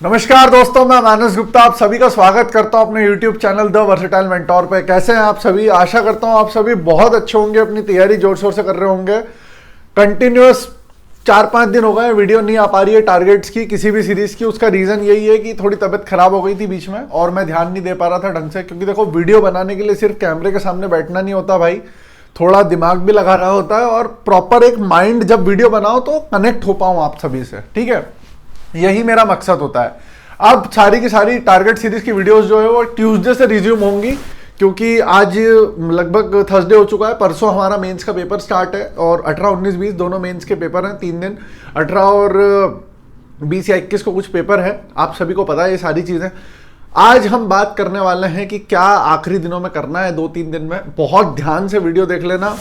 नमस्कार दोस्तों, मैं मानस गुप्ता आप सभी का स्वागत करता हूं अपने YouTube channel the versatile mentor पे। कैसे हैं आप सभी? आशा करता हूं आप सभी बहुत अच्छे होंगे, अपनी तैयारी जोर शोर से कर रहे होंगे। कंटिन्यूअस 4-5 दिन हो गए वीडियो नहीं आ पा रही है टारगेट्स की, किसी भी सीरीज की। उसका रीजन यही है कि थोड़ी तबीयत खराब हो गई थी बीच में और मैं ध्यान नहीं दे पा रहा था ढंग से। क्योंकि देखो, वीडियो बनाने के लिए सिर्फ कैमरे के सामने बैठना नहीं होता भाई, थोड़ा दिमाग भी लगा रहा होता है और प्रॉपर एक माइंड जब वीडियो बनाओ तो कनेक्ट हो पाऊं आप सभी से, ठीक है? यही मेरा मकसद होता है। अब सारी की सारी टारगेट सीरीज की वीडियोस जो है वो ट्यूसडे से रिज्यूम होंगी, क्योंकि आज लगभग थर्सडे हो चुका है। परसों हमारा मेंस का पेपर स्टार्ट है और 18, 19, 20 दोनों मेंस के पेपर हैं, 3 दिन। 18 और 20 या 21 को कुछ पेपर है, आप सभी को पता है ये सारी चीजें। आज हम बात करने वाले हैं कि क्या आखिरी दिनों में करना है 2-3 दिन में। बहुत ध्यान से वीडियो देख लेना,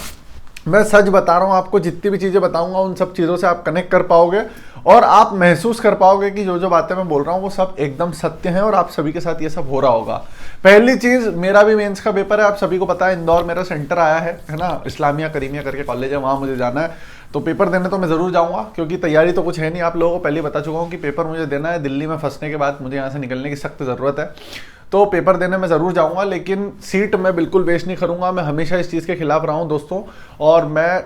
मैं सच बता रहा हूं आपको। जितनी भी चीजें बताऊंगा उन सब चीजों से आप कनेक्ट कर पाओगे और आप महसूस कर पाओगे कि जो जो बातें मैं बोल रहा हूं वो सब एकदम सत्य है और आप सभी के साथ ये सब हो रहा होगा। पहली चीज, मेरा भी मेंस का पेपर है, आप सभी को पता है। इंदौर मेरा सेंटर आया है ना, इस्लामिया करीमिया करके कॉलेज है, वहां मुझे जाना है। तो पेपर देने तो मैं जरूर जाऊंगा, क्योंकि तैयारी तो कुछ है नहीं। आप लोगों को पहले बता चुका हूं कि पेपर मुझे देना है। दिल्ली में फंसने के बाद मुझे यहाँ से निकलने की सख्त जरूरत है, तो पेपर देने में जरूर जाऊंगा। लेकिन सीट मैं बिल्कुल वेस्ट नहीं करूंगा। मैं हमेशा इस चीज के खिलाफ रहा हूं दोस्तों। और मैं,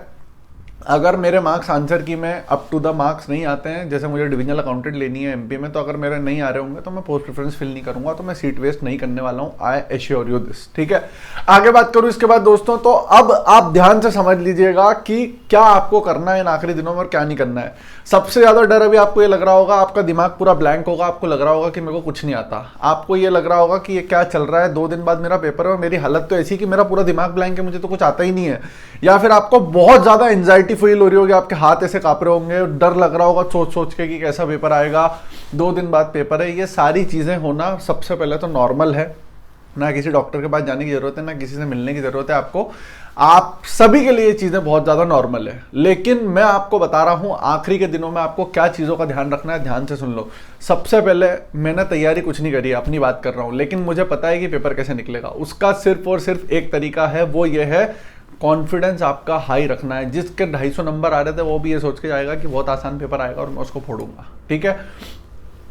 अगर मेरे मार्क्स आंसर की में अप टू द मार्क्स नहीं आते हैं, जैसे मुझे डिविजनल अकाउंटेंट लेनी है एमपी में, तो अगर मेरे नहीं आ रहे होंगे तो मैं पोस्ट प्रेफरेंस फिल नहीं करूंगा। तो मैं सीट वेस्ट नहीं करने वाला हूं, आई एश्योर यू दिस, ठीक है? आगे बात करूं इसके बाद दोस्तों, तो अब आप ध्यान से समझ लीजिएगा कि क्या आपको करना है इन आखिरी दिनों में और क्या नहीं करना है। सबसे ज्यादा डर अभी आपको ये लग रहा होगा, आपका दिमाग पूरा ब्लैंक होगा, आपको लग रहा होगा कि मेरे को कुछ नहीं आता। आपको ये लग रहा होगा कि ये क्या चल रहा है, 2 दिन बाद मेरा पेपर है और मेरी हालत तो ऐसी कि मेरा पूरा दिमाग ब्लैंक है, मुझे तो कुछ आता ही नहीं है। या फिर आपको बहुत ज्यादा एंजाइटी फील हो रही होगी, आपके हाथ ऐसे कांप रहे होंगे, डर लग रहा होगा सोच सोच के कि कैसा पेपर आएगा, 2 दिन बाद पेपर है। ये सारी चीजें होना सबसे पहले तो नॉर्मल है। ना किसी डॉक्टर के पास जाने की जरूरत है, ना किसी से मिलने की जरूरत है आपको। आप सभी के लिए ये चीजें बहुत ज्यादा नॉर्मल है। लेकिन मैं आपको बता रहा हूं आखिरी के दिनों में आपको क्या चीजों का ध्यान रखना है, ध्यान से सुन लो। सबसे पहले, मैंने तैयारी कुछ नहीं करी है, अपनी बात कर रहा हूं, लेकिन मुझे पता है कि पेपर कैसे निकलेगा। उसका सिर्फ और सिर्फ एक तरीका है, वो ये है कॉन्फिडेंस आपका हाई रखना है। जिसके 250 नंबर आ रहे थे वो भी ये सोच के जाएगा कि बहुत आसान पेपर आएगा और मैं उसको फोड़ूंगा, ठीक है?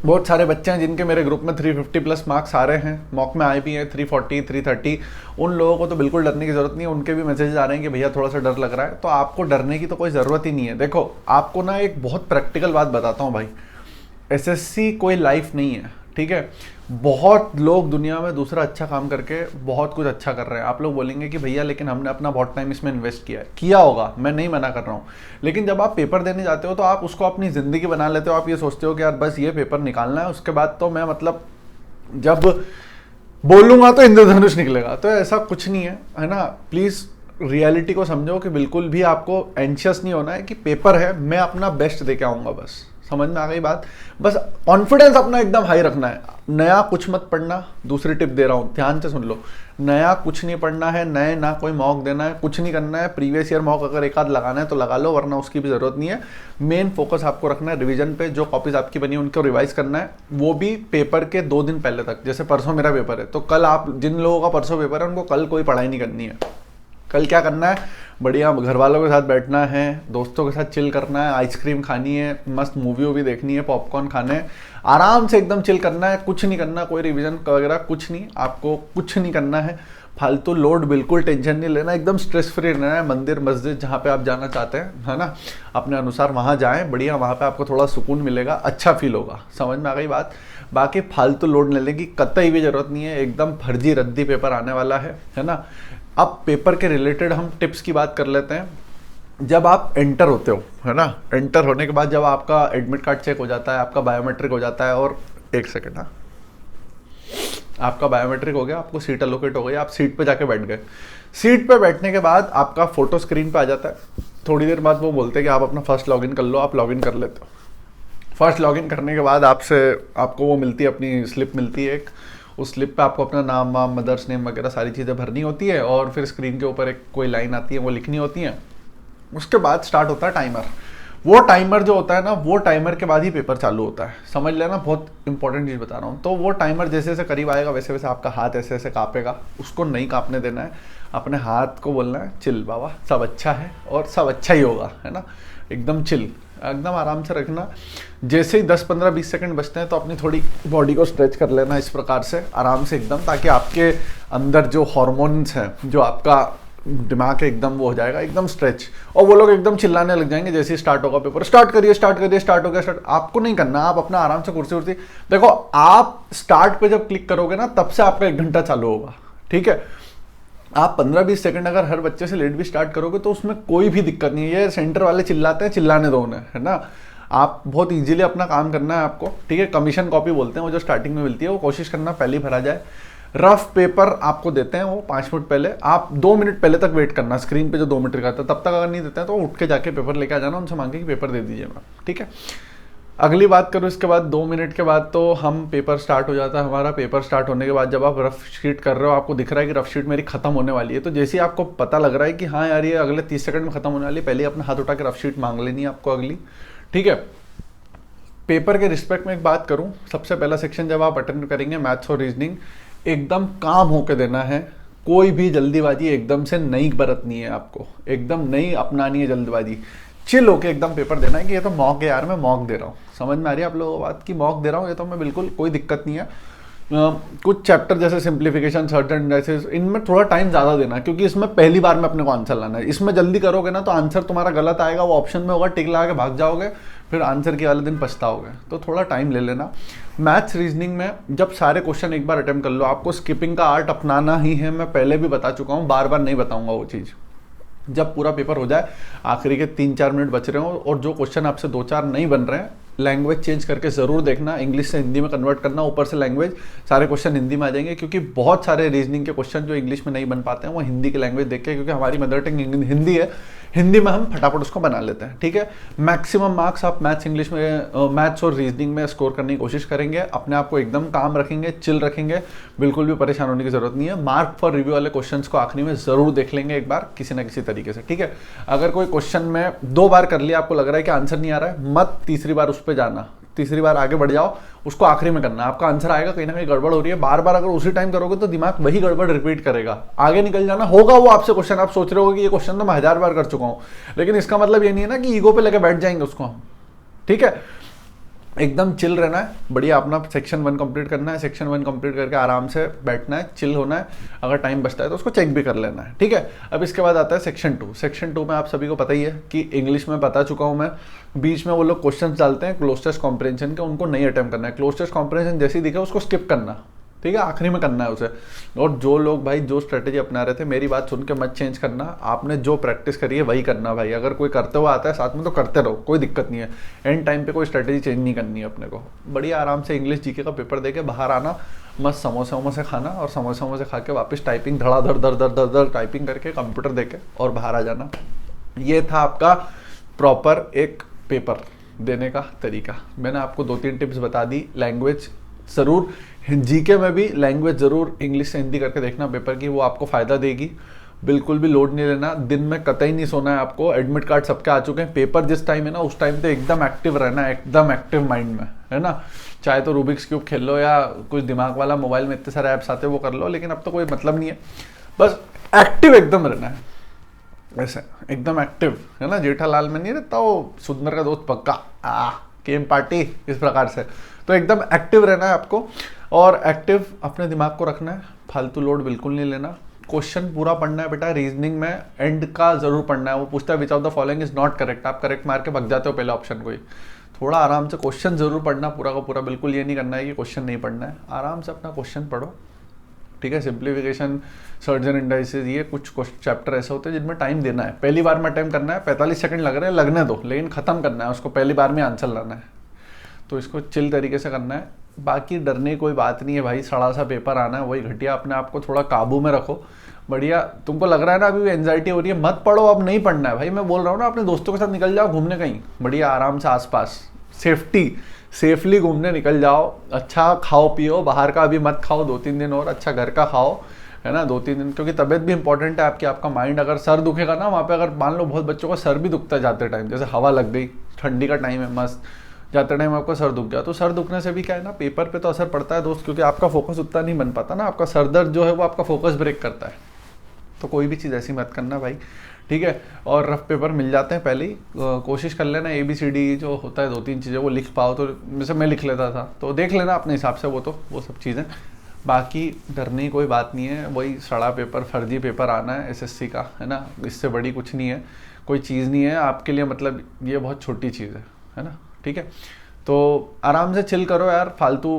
बहुत सारे बच्चे हैं जिनके मेरे ग्रुप में 350 प्लस मार्क्स आ रहे हैं, मॉक में आए भी हैं 340, 330। उन लोगों को तो बिल्कुल डरने की जरूरत नहीं है। उनके भी मैसेजेस आ रहे हैं कि भैया थोड़ा सा डर लग रहा है। तो आपको डरने की तो कोई ज़रूरत ही नहीं है। देखो, आपको ना एक बहुत प्रैक्टिकल बात बताता हूँ भाई, एसएससी कोई लाइफ नहीं है, ठीक है? बहुत लोग दुनिया में दूसरा अच्छा काम करके बहुत कुछ अच्छा कर रहे हैं। आप लोग बोलेंगे कि भैया लेकिन हमने अपना बहुत टाइम इसमें इन्वेस्ट किया है। किया होगा, मैं नहीं मना कर रहा हूँ। लेकिन जब आप पेपर देने जाते हो तो आप उसको अपनी ज़िंदगी बना लेते हो। आप ये सोचते हो कि यार बस ये पेपर निकालना है, उसके बाद तो मैं मतलब जब बोलूँगा तो इंद्रधनुष निकलेगा। तो ऐसा कुछ नहीं है ना? प्लीज़ रियलिटी को समझो कि बिल्कुल भी आपको एंशियस नहीं होना है कि पेपर है, मैं अपना बेस्ट दे के आऊँगा। बस समझ में आ गई बात? बस कॉन्फिडेंस अपना एकदम हाई रखना है। नया कुछ मत पढ़ना, दूसरी टिप दे रहा हूं, ध्यान से सुन लो। नया कुछ नहीं पढ़ना है, नए ना कोई मॉक देना है, कुछ नहीं करना है। प्रीवियस ईयर मॉक अगर एक आध लगाना है तो लगा लो, वरना उसकी भी जरूरत नहीं है। मेन फोकस आपको रखना है रिवीजन पे। जो कॉपीज आपकी बनी उनको रिवाइज करना है, वो भी पेपर के 2 दिन पहले तक। जैसे परसों मेरा पेपर है तो कल, आप जिन लोगों का परसों पेपर है उनको कल कोई पढ़ाई नहीं करनी है। कल क्या करना है, बढ़िया घर वालों के साथ बैठना है, दोस्तों के साथ चिल करना है, आइसक्रीम खानी है, मस्त मूवी वूवी देखनी है, पॉपकॉर्न खाने हैं, आराम से एकदम चिल करना है। कुछ नहीं करना, कोई रिवीजन वगैरह कुछ नहीं, आपको कुछ नहीं करना है। फालतू लोड बिल्कुल टेंशन नहीं लेना, एकदम स्ट्रेस फ्री रहना है। मंदिर मस्जिद जहाँ पे आप जाना चाहते हैं, है ना, अपने अनुसार वहाँ जाएं, बढ़िया, वहाँ पे आपको थोड़ा सुकून मिलेगा, अच्छा फील होगा। समझ में आ गई बात? बाकी फालतू लोड लेने की कतई भी जरूरत नहीं है। एकदम फर्जी रद्दी पेपर आने वाला है ना? अब पेपर के रिलेटेड हम टिप्स की बात कर लेते हैं। जब आप एंटर होते हो, है ना, एंटर होने के बाद जब आपका एडमिट कार्ड चेक हो जाता है, आपका बायोमेट्रिक हो जाता है, और एक सेकेंड, हाँ, आपका बायोमेट्रिक हो गया, आपको सीट अलोकेट हो गई, आप सीट पे जाके बैठ गए। सीट पे बैठने के बाद आपका फोटो स्क्रीन पे आ जाता है। थोड़ी देर बाद वो बोलते हैं कि आप अपना फर्स्ट लॉगिन कर लो। आप लॉगिन कर लेते हो। फर्स्ट लॉगिन करने के बाद आपको वो मिलती है, अपनी स्लिप मिलती है एक। उस स्लिप पे आपको अपना नाम वाम, मदर्स नेम वगैरह सारी चीज़ें भरनी होती है, और फिर स्क्रीन के ऊपर एक कोई लाइन आती है, वो लिखनी होती है। उसके बाद स्टार्ट होता है टाइमर। वो टाइमर जो होता है ना, वो टाइमर के बाद ही पेपर चालू होता है। समझ लेना, बहुत इंपॉर्टेंट चीज़ बता रहा हूँ। तो वो टाइमर जैसे जैसे करीब आएगा वैसे वैसे आपका हाथ ऐसे ऐसे कांपेगा। उसको नहीं कांपने देना है। अपने हाथ को बोलना है चिल बाबा, सब अच्छा है और सब अच्छा ही होगा, है ना, एकदम चिल। एकदम आराम से रखना। जैसे ही 10-15-20 सेकंड बचते हैं तो अपनी थोड़ी बॉडी को स्ट्रेच कर लेना इस प्रकार से आराम से एकदम, ताकि आपके अंदर जो हार्मोन्स हैं, जो आपका दिमाग है, एकदम वो हो जाएगा एकदम स्ट्रेच। और वो लोग एकदम चिल्लाने लग जाएंगे जैसे ही स्टार्ट होगा पेपर, स्टार्ट करिए स्टार्ट करिए, स्टार्ट हो गया स्टार्ट। आपको नहीं करना, आप अपना आराम से कुर्सी उर्सी देखो, आप स्टार्ट पे जब क्लिक करोगे ना तब से आपका 1 घंटा चालू होगा, ठीक है। आप 15-20 सेकंड अगर हर बच्चे से लेट भी स्टार्ट करोगे तो उसमें कोई भी दिक्कत नहीं है। ये सेंटर वाले चिल्लाते हैं, चिल्लाने दो उन्हें, है ना। आप बहुत इजीली अपना काम करना है आपको, ठीक है। कमीशन कॉपी बोलते हैं वो जो स्टार्टिंग में मिलती है, वो कोशिश करना पहले भरा जाए। रफ पेपर आपको देते हैं वो 5 मिनट पहले, आप 2 मिनट पहले तक वेट करना, स्क्रीन पे जो 2 मिनट का आता है तब तक अगर नहीं देते हैं तो उठ के जाके पेपर लेके आ जाना, उनसे मांगे कि पेपर दे दीजिए मैम, ठीक है। अगली बात करूँ इसके बाद 2 मिनट के बाद तो हम पेपर स्टार्ट हो जाता है हमारा। पेपर स्टार्ट होने के बाद जब आप रफ शीट कर रहे हो, आपको दिख रहा है कि रफ शीट मेरी खत्म होने वाली है, तो जैसे ही आपको पता लग रहा है कि हाँ यार ये अगले 30 सेकंड में खत्म होने वाली है, पहले अपना हाथ उठा के रफ शीट मांग लेनी है आपको अगली, ठीक है। पेपर के रिस्पेक्ट में एक बात करूं, सबसे पहला सेक्शन जब आप अटेंड करेंगे मैथ्स और रीजनिंग, एकदम काम होके देना है। कोई भी जल्दीबाजी एकदम से नहीं बरतनी है आपको, एकदम नहीं अपनानी है जल्दबाजी। चिल होके एकदम पेपर देना है कि ये तो मॉक है यार, मैं मॉक दे रहा हूँ। समझ में आ रही है आप लोगों को बात की मॉक दे रहा हूँ, ये तो मैं बिल्कुल कोई दिक्कत नहीं है। कुछ चैप्टर जैसे सिंप्लीफिकेशन, सर्टेन जैसे, इनमें थोड़ा टाइम ज़्यादा देना, क्योंकि इसमें पहली बार में अपने को आंसर लाना है। इसमें जल्दी करोगे ना तो आंसर तुम्हारा गलत आएगा, वो ऑप्शन में होगा, टिक लगा के भाग जाओगे, फिर आंसर के वाले दिन पछताओगे। तो थोड़ा टाइम ले लेना। मैथ्स रीजनिंग में जब सारे क्वेश्चन एक बार अटेम्प्ट कर लो, आपको स्किपिंग का आर्ट अपनाना ही है। मैं पहले भी बता चुका हूँ, बार बार नहीं बताऊंगा वो चीज़। जब पूरा पेपर हो जाए, आखिरी के 3-4 मिनट बच रहे हो और जो क्वेश्चन आपसे 2-4 नहीं बन रहे हैं, लैंग्वेज चेंज करके ज़रूर देखना, इंग्लिश से हिंदी में कन्वर्ट करना, ऊपर से लैंग्वेज, सारे क्वेश्चन हिंदी में आ जाएंगे। क्योंकि बहुत सारे रीजनिंग के क्वेश्चन जो इंग्लिश में नहीं बन पाते हैं वो हिंदी की लैंग्वेज देख के, क्योंकि हमारी मदर टंग हिंदी है, हिंदी में हम फटाफट उसको बना लेते हैं, ठीक है। मैक्सिमम मार्क्स आप मैथ्स इंग्लिश में, मैथ्स और रीजनिंग में स्कोर करने की कोशिश करेंगे। अपने आप को एकदम काम रखेंगे, चिल रखेंगे, बिल्कुल भी परेशान होने की जरूरत नहीं है। मार्क फॉर रिव्यू वाले क्वेश्चंस को आखिरी में जरूर देख लेंगे एक बार, किसी ना किसी तरीके से, ठीक है। अगर कोई क्वेश्चन में 2 बार कर लिया, आपको लग रहा है कि आंसर नहीं आ रहा है, मत तीसरी बार उस पर जाना, तीसरी बार आगे बढ़ जाओ, उसको आखिरी में करना। आपका आंसर आएगा, कहीं ना कहीं गड़बड़ हो रही है, बार बार अगर उसी टाइम करोगे तो दिमाग वही गड़बड़ रिपीट करेगा, आगे निकल जाना होगा। वो आपसे क्वेश्चन आप सोच रहे हो कि ये क्वेश्चन तो मैं 1000 बार कर चुका हूं, लेकिन इसका मतलब ये नहीं है ना कि ईगो पे लेके बैठ जाएंगे उसको हम, ठीक है। एकदम चिल रहना है, बढ़िया अपना सेक्शन 1 कंप्लीट करना है। सेक्शन 1 कंप्लीट करके आराम से बैठना है, चिल होना है। अगर टाइम बचता है तो उसको चेक भी कर लेना है, ठीक है। अब इसके बाद आता है सेक्शन 2। सेक्शन 2 में आप सभी को पता ही है कि इंग्लिश में बता चुका हूं मैं, बीच में वो लोग क्वेश्चंस डालते हैं क्लोज टेस्ट कॉम्प्रिहेंशन के, उनको नहीं अटेम्प्ट करना है। क्लोज टेस्ट कॉम्प्रिहेंशन जैसे ही दिखे उसको स्किप करना, ठीक है, आखिरी में करना है उसे। और जो लोग भाई जो स्ट्रेटेजी अपना रहे थे, मेरी बात सुन के मत चेंज करना, आपने जो प्रैक्टिस करी है वही करना भाई। अगर कोई करते हुआ आता है साथ में तो करते रहो, कोई दिक्कत नहीं है। एंड टाइम पे कोई स्ट्रेटेजी चेंज नहीं करनी है अपने को। बढ़िया आराम से इंग्लिश जीके का पेपर देके बाहर आना, मस्त समोसे वमोसे खाना और समोसे वमोसे खा के वापस टाइपिंग धड़ाधड़ दर दर दर दर टाइपिंग करके कंप्यूटर देके और बाहर आ जाना। ये था आपका प्रॉपर एक पेपर देने का तरीका। मैंने आपको 2-3 टिप्स बता दी। लैंग्वेज ज़रूर, जीके में भी लैंग्वेज ज़रूर इंग्लिश से हिंदी करके देखना पेपर की, वो आपको फ़ायदा देगी। बिल्कुल भी लोड नहीं लेना, दिन में कतई नहीं सोना है आपको। एडमिट कार्ड सबके आ चुके हैं, पेपर जिस टाइम है ना उस टाइम पे एकदम एक्टिव रहना है, एकदम एक्टिव माइंड में, है ना। चाहे तो रूबिक्स क्यूब खेल लो या कुछ दिमाग वाला, मोबाइल में इतने सारे ऐप्स आते हैं वो कर लो, लेकिन अब तो कोई मतलब नहीं है, बस एक्टिव एकदम रहना है, ऐसे एकदम एक्टिव, है ना। जेठालाल में नहीं रहता वो सुंदर का दोस्त पक्का गेम पार्टी, इस प्रकार से। तो एकदम एक्टिव रहना है आपको, और एक्टिव अपने दिमाग को रखना है, फालतू लोड बिल्कुल नहीं लेना। क्वेश्चन पूरा पढ़ना है बेटा। रीजनिंग में एंड का जरूर पढ़ना है। वो पूछता है which of the following is not correct, आप करेक्ट मार के भग जाते हो पहले ऑप्शन को ही। थोड़ा आराम से क्वेश्चन जरूर पढ़ना पूरा का पूरा, बिल्कुल ये नहीं करना है कि क्वेश्चन नहीं पढ़ना है। आराम से अपना क्वेश्चन पढ़ो, ठीक है। सिंप्लीफिकेशन, सर्जन इंडाइसिस, ये कुछ चैप्टर ऐसे होते हैं जिनमें टाइम देना है। पहली बार में अटेम्प्ट करना है, 45 सेकंड लग रहे हैं, लगने दो, लेकिन खत्म करना है उसको, पहली बार में आंसर लाना है। तो इसको चिल तरीके से करना है। बाकी डरने की कोई बात नहीं है भाई, सड़ा सा पेपर आना है, वही घटिया। अपने आप को थोड़ा काबू में रखो, बढ़िया। तुमको लग रहा है ना अभी एंजाइटी हो रही है, मत पढ़ो, अब नहीं पढ़ना है भाई। मैं बोल रहा हूँ ना, अपने दोस्तों के साथ निकल जाओ घूमने कहीं, बढ़िया आराम से आसपास सेफली घूमने निकल जाओ। अच्छा खाओ पियो, बाहर का अभी मत खाओ 2-3 दिन और, अच्छा घर का खाओ, है ना, 2-3 दिन, क्योंकि तबीयत भी इंपॉर्टेंट है आपकी। आपका माइंड, अगर सर दुखेगा ना वहाँ पे, अगर मान लो बहुत बच्चों का सर भी दुखता है जाते टाइम, जैसे हवा लग गई, ठंडी का टाइम है, मस्त जाते टाइम आपका सर दुख गया, तो सर दुखने से भी क्या है ना, पेपर पे तो असर पड़ता है दोस्त, क्योंकि आपका फोकस उतना नहीं बन पाता ना। आपका सर दर्द जो है वो आपका फोकस ब्रेक करता है। तो कोई भी चीज़ ऐसी मत करना भाई, ठीक है। और रफ पेपर मिल जाते हैं पहले ही, कोशिश कर लेना ABCD जो होता है 2-3 चीज़ें वो लिख पाओ, तो जैसे मैं लिख लेता था, तो देख लेना अपने हिसाब से वो सब चीज़ें। बाकी डरने की कोई बात नहीं है, वही सड़ा पेपर, फर्जी पेपर आना है SSC का, है ना, इससे बड़ी कुछ नहीं है, कोई चीज़ नहीं है आपके लिए, मतलब ये बहुत छोटी चीज़ है ना, ठीक है। तो आराम से चिल करो यार, फालतू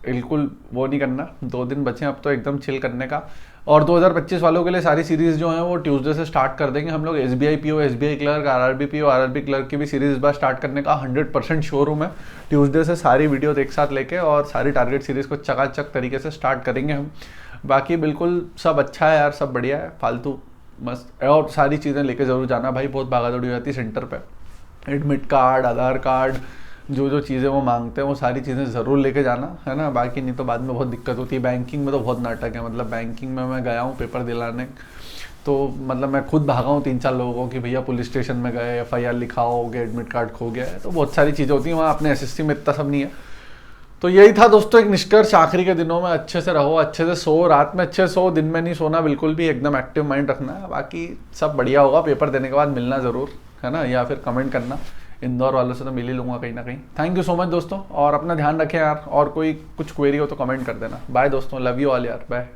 बिल्कुल वो नहीं करना, 2 दिन बचे अब तो एकदम चिल करने का। और 2025 वालों के लिए सारी सीरीज़ जो हैं वो ट्यूसडे से स्टार्ट कर देंगे हम लोग। SBI PO, SBI clerk, RRB PO, RRB clerk की भी सीरीज इस बार स्टार्ट करने का 100% श्योर हूँ मैं। ट्यूसडे से सारी वीडियो एक साथ लेके और सारी टारगेट सीरीज़ को चकाचक तरीके से स्टार्ट करेंगे हम। बाकी बिल्कुल सब अच्छा है यार, सब बढ़िया है, फालतू मस्त। और सारी चीज़ें लेके ज़रूर जाना भाई, बहुत भागादौड़ी हो जाती है सेंटर पर। एडमिट कार्ड, आधार कार्ड, जो जो चीज़ें वो मांगते हैं वो सारी चीज़ें ज़रूर लेके जाना, है ना। बाकी नहीं तो बाद में बहुत दिक्कत होती है। बैंकिंग में तो बहुत नाटक है, मतलब बैंकिंग में मैं गया हूँ पेपर दिलाने, तो मतलब मैं खुद भागा हूँ 3-4 लोगों को कि भैया पुलिस स्टेशन में गए, FIR लिखा हो गया, एडमिट कार्ड खो गया है, तो बहुत सारी चीज़ें होती हैं वहाँ। अपने SSC में इतना सब नहीं है। तो यही था दोस्तों एक निष्कर्ष, आखिरी के दिनों में अच्छे से रहो, अच्छे से सो, रात में अच्छे से सो, दिन में नहीं सोना बिल्कुल भी, एकदम एक्टिव माइंड रखना है। बाकी सब बढ़िया होगा। पेपर देने के बाद मिलना ज़रूर, है ना, या फिर कमेंट करना। इंदौर वालों से तो मिल ही लूँगा कहीं ना कहीं। थैंक यू सो मच दोस्तों, और अपना ध्यान रखें यार, और कोई कुछ क्वेरी हो तो कमेंट कर देना। बाय दोस्तों, लव यू ऑल यार, बाय।